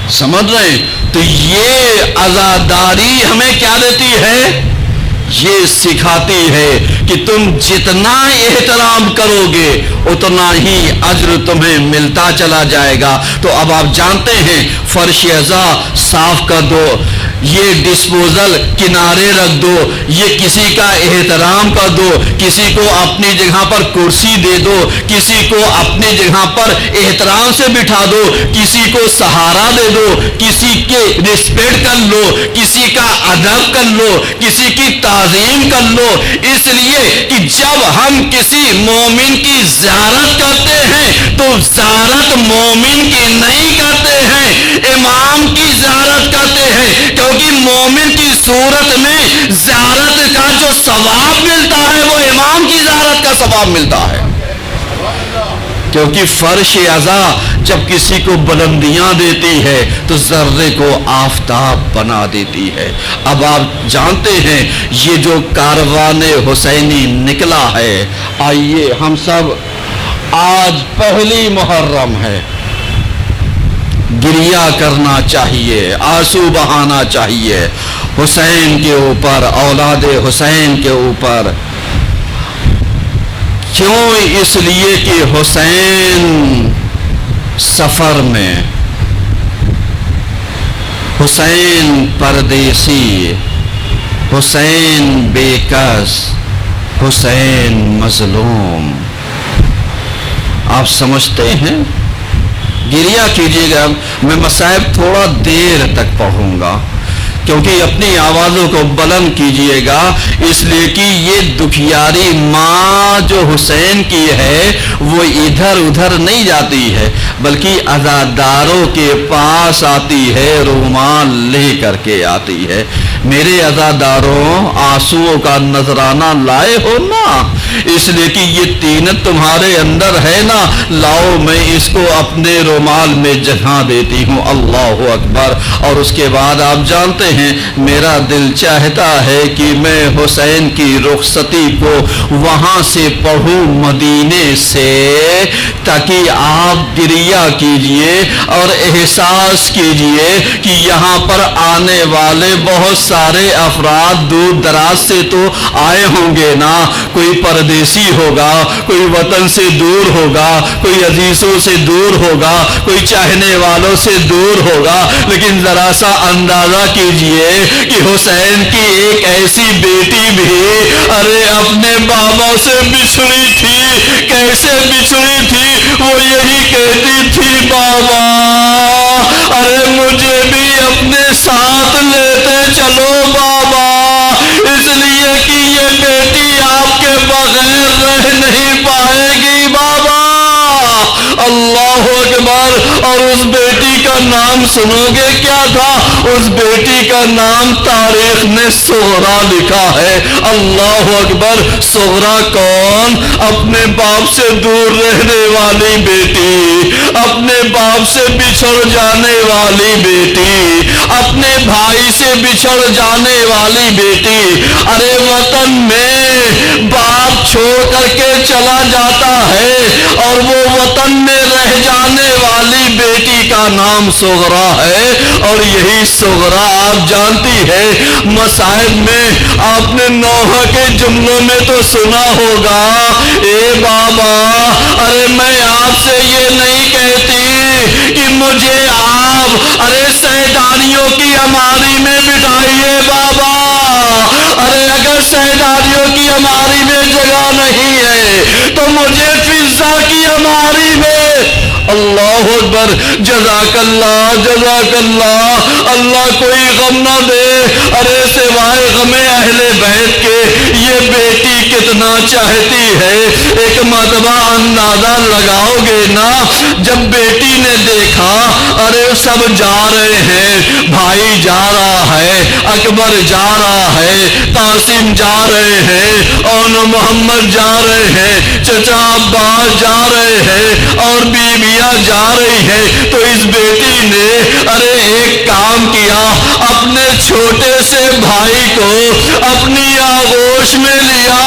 سمجھ رہے ہیں؟ تو یہ عزاداری ہمیں کیا دیتی ہے؟ یہ سکھاتی ہے کہ تم جتنا احترام کرو گے اتنا ہی اجر تمہیں ملتا چلا جائے گا۔ تو اب آپ جانتے ہیں فرش عزا صاف کر دو، یہ ڈسپوزل کنارے رکھ دو، یہ کسی کا احترام کر دو، کسی کو اپنی جگہ پر کرسی دے دو، کسی کو اپنی جگہ پر احترام سے بٹھا دو، کسی کو سہارا دے دو، کسی کے رسپیکٹ کر لو، کسی کا ادب کر لو، کسی کی تعظیم کر لو۔ اس لیے کہ جب ہم کسی مومن کی زیارت کرتے ہیں تو زیارت مومن کی نہیں کرتے ہیں، امام کی زیارت کرتے ہیں، کیونکہ مومن کی صورت میں زیارت کا جو ثواب ملتا ہے وہ امام کی زیارت کا ثواب ملتا ہے۔ کیونکہ فرش عزا جب کسی کو بلندیاں دیتی ہے تو ذرے کو آفتاب بنا دیتی ہے۔ اب آپ جانتے ہیں یہ جو کاروان حسینی نکلا ہے، آئیے ہم سب، آج پہلی محرم ہے، گریہ کرنا چاہیے، آنسو بہانا چاہیے حسین کے اوپر، اولاد حسین کے اوپر۔ کیوں؟ اس لیے کہ حسین سفر میں، حسین پردیسی، حسین بے کس، حسین مظلوم۔ آپ سمجھتے ہیں؟ گریہ کیجیے گا، میں مصائب تھوڑا دیر تک پڑھوں گا کیونکہ اپنی آوازوں کو بلند کیجیے گا، اس لیے کہ یہ دکھیاری ماں جو حسین کی ہے وہ ادھر ادھر نہیں جاتی ہے۔ بلکہ عزاداروں کے پاس آتی ہے، رومال لے کر کے آتی ہے۔ میرے عزاداروں، آنسوؤں کا نذرانہ لائے ہو نا، اس لیے کہ یہ طینت تمہارے اندر ہے نا، لاؤ میں اس کو اپنے رومال میں جگہ دیتی ہوں۔ اللہ اکبر۔ اور اس کے بعد آپ جانتے ہیں میرا دل چاہتا ہے کہ میں حسین کی رخصتی کو وہاں سے پڑھوں، مدینے سے، تاکہ آپ گریہ کیجئے اور احساس کیجئے کہ یہاں پر آنے والے بہت سارے افراد دور دراز سے تو آئے ہوں گے نا، کوئی پردیسی ہوگا، کوئی وطن سے دور ہوگا، کوئی عزیزوں سے دور ہوگا، کوئی چاہنے والوں سے دور ہوگا، لیکن ذرا سا اندازہ کیجئے کہ حسین کی ایک ایسی بیٹی بھی ارے اپنے بابا سے بچھڑی تھی۔ کیسے بچھڑی تھی؟ وہ یہی کہتی تھی، بابا ارے مجھے بھی اپنے ساتھ لیتے چلو بابا، اس لیے کہ یہ بیٹی آپ کے بغیر رہ نہیں پائے گی بابا۔ اللہ اکبر۔ اور اس بیٹی کا نام سنو گے کیا تھا؟ اس بیٹی کا نام تاریخ نے صغرا لکھا ہے۔ اللہ اکبر۔ صغرا کون؟ اپنے باپ سے دور رہنے والی بیٹی، اپنے باپ سے بچھڑ جانے والی بیٹی، اپنے بھائی سے بچھڑ جانے والی بیٹی۔ ارے وطن میں باپ چھوڑ کر کے چلا جاتا ہے اور وہ وطن میں رہ جانے والی بیٹی کا نام صغرا ہے۔ اور یہی صغرا آپ جانتی ہے مصائب میں آپ نے نوح کے جملوں میں تو سنا ہوگا، اے بابا ارے میں آپ سے یہ نہیں کہتی کہ مجھے آپ ارے سیدانیوں کی عماری میں بٹھائیے بابا، ارے اگر سیدانیوں کی عماری میں جگہ نہیں ہے تو مجھے فضا کی عماری میں۔ اللہ اکبر۔ جزاک اللہ، جزاک اللہ۔ اللہ کوئی غم نہ دے ارے سوائے غم اہل بیت کے یہ بیٹی کتنا چاہتی ہے۔ ایک مرتبہ اندازہ لگاؤ گے نا، جب بیٹی نے دیکھا ارے سب جا رہے ہیں، بھائی جا رہا ہے، اکبر جا رہا ہے، قاسم جا رہے ہیں، اور محمد جا رہے ہیں، چچا عباس جا رہے ہیں اور بیویاں جا رہی ہیں، تو اس بیٹی نے ارے ایک کام کیا، اپنے چھوٹے سے بھائی کو اپنی آغوش میں لیا۔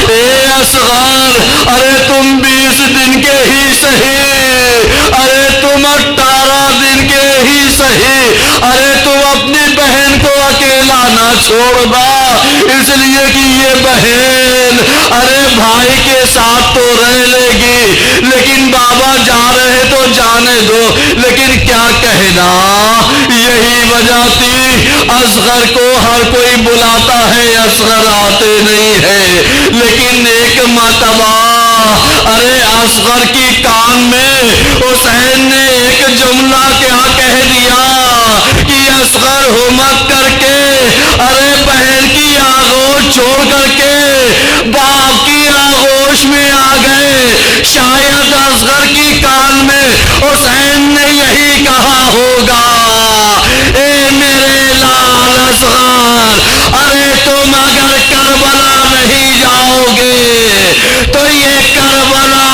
اے اصغر ارے تم 20 دن کے ہی صحیح، ارے تم 18 دن کے ہی صحیح، ارے تم اپنی بہن کو اکیلا نہ چھوڑنا، اس لیے کہ یہ بہن ارے بھائی کے ساتھ تو رہ لے گی، لیکن بابا جا رہے تو جانے دو۔ لیکن کیا کہنا، یہی وجہ تھی اصغر کو ہر کوئی بلاتا ہے، اصغر آتے نہیں ہے، لیکن ایک مرتبہ ارے اصغر کی کان میں حسین نے ایک جملہ کیا کہہ دیا کہ اصغر ہمت کر کے ارے بہن کی آغوش چھوڑ کر کے باپ کی آغوش میں آ گئے۔ شاید اصغر کی کان میں حسین نے یہی کہا ہوگا، اے میرے لال اصغر ارے تم اگر کربلا نہیں جاؤ گے تو یہ کربلا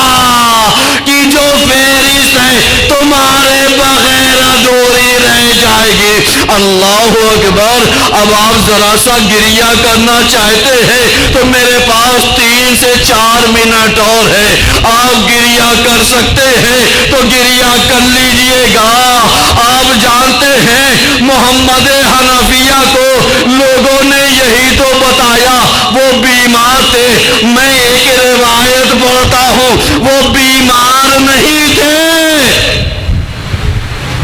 کی جو فہرست ہے تمہارے بغیر ادھوری رہ جائے گی۔ اللہ اکبر۔ اب آپ ذرا سا گریہ کرنا چاہتے ہیں تو میرے پاس 3 سے 4 منٹ اور ہے، آپ گریہ کر سکتے ہیں تو گریہ کر لیجئے گا۔ آپ جانتے ہیں محمد حنفیہ کو لوگوں نے یہی تو بتایا، وہ بیمار تھے۔ میں ایک روایت پڑھتا ہوں، وہ بیمار نہیں تھے،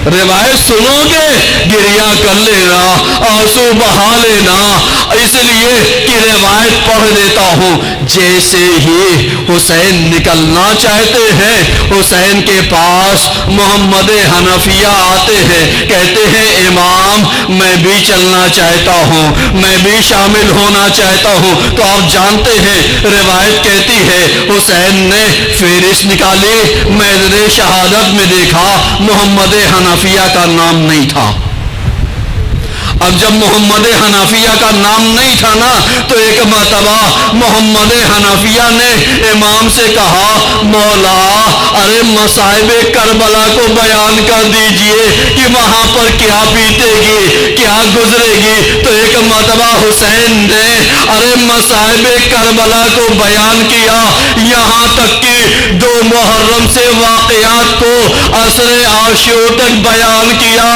روایت سنو گے گریا کر لینا، آنسو بہا لینا، اس لیے کہ روایت پڑھ دیتا ہوں۔ جیسے ہی حسین نکلنا چاہتے ہیں، حسین کے پاس محمد حنفیہ آتے ہیں، کہتے ہیں امام میں بھی چلنا چاہتا ہوں، میں بھی شامل ہونا چاہتا ہوں۔ تو آپ جانتے ہیں روایت کہتی ہے حسین نے فہرست نکالی، میدان شہادت میں دیکھا محمد حنفیہ کا نام نہیں تھا۔ اب جب محمد حنفیہ کا نام نہیں تھا نا، تو ایک مرتبہ محمد حنفیہ نے امام سے کہا مولا ارے مصائب کربلا کو بیان کر دیجئے کہ وہاں پر کیا بیتے گی، کیا گزرے گی۔ تو ایک مرتبہ حسین نے ارے مصائب کربلا کو بیان کیا، یہاں تک کہ 2 محرم سے واقعات کو عشر عاشور تک بیان کیا۔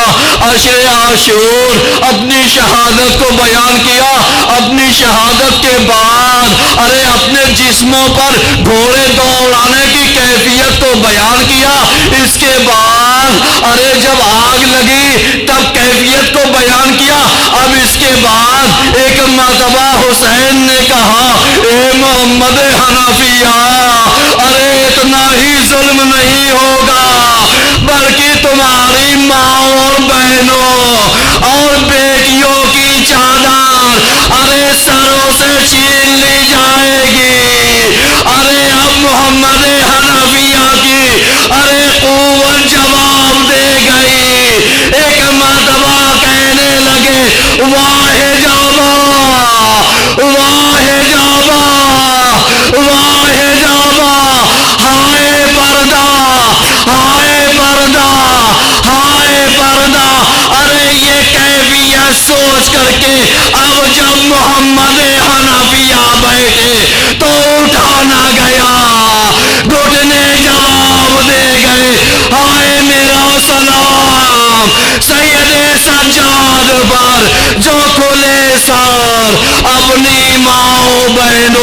عشر عاشور اپنی شہادت کو بیان کیا، اپنی شہادت کے بعد ارے اپنے جسموں پر گھوڑے دوڑانے کی کیفیت کو بیان کیا۔ اس کے بعد ارے جب آگ لگی تب کیفیت کو بیان کیا۔ اب اس کے بعد ایک مرتبہ حسین نے کہا اے محمد حنفیہ ارے اتنا ہی ظلم نہیں ہوگا، بلکہ تمہاری ماں اور بہنوں اور بیٹیوں کی چادر ارے سروں سے چھین لی جائے گی۔ ارے اب محمد حنفیہ کی ارے قوت جواب دے گئی۔ ایک مرتبہ کہنے لگے واہ جابا واہ جابا واہ جابا، ہائے پردہ ہائے پردہ ہائے پردہ۔ ارے یہ کیفیت سوچ کر کے اب جب محمد حنفیہ بیٹھے تو اٹھا نہ گیا، گھٹنے جواب دے گئے ہائے میرا سلام سید سجاد پر جو کھلے سر اپنی ماں بہنوں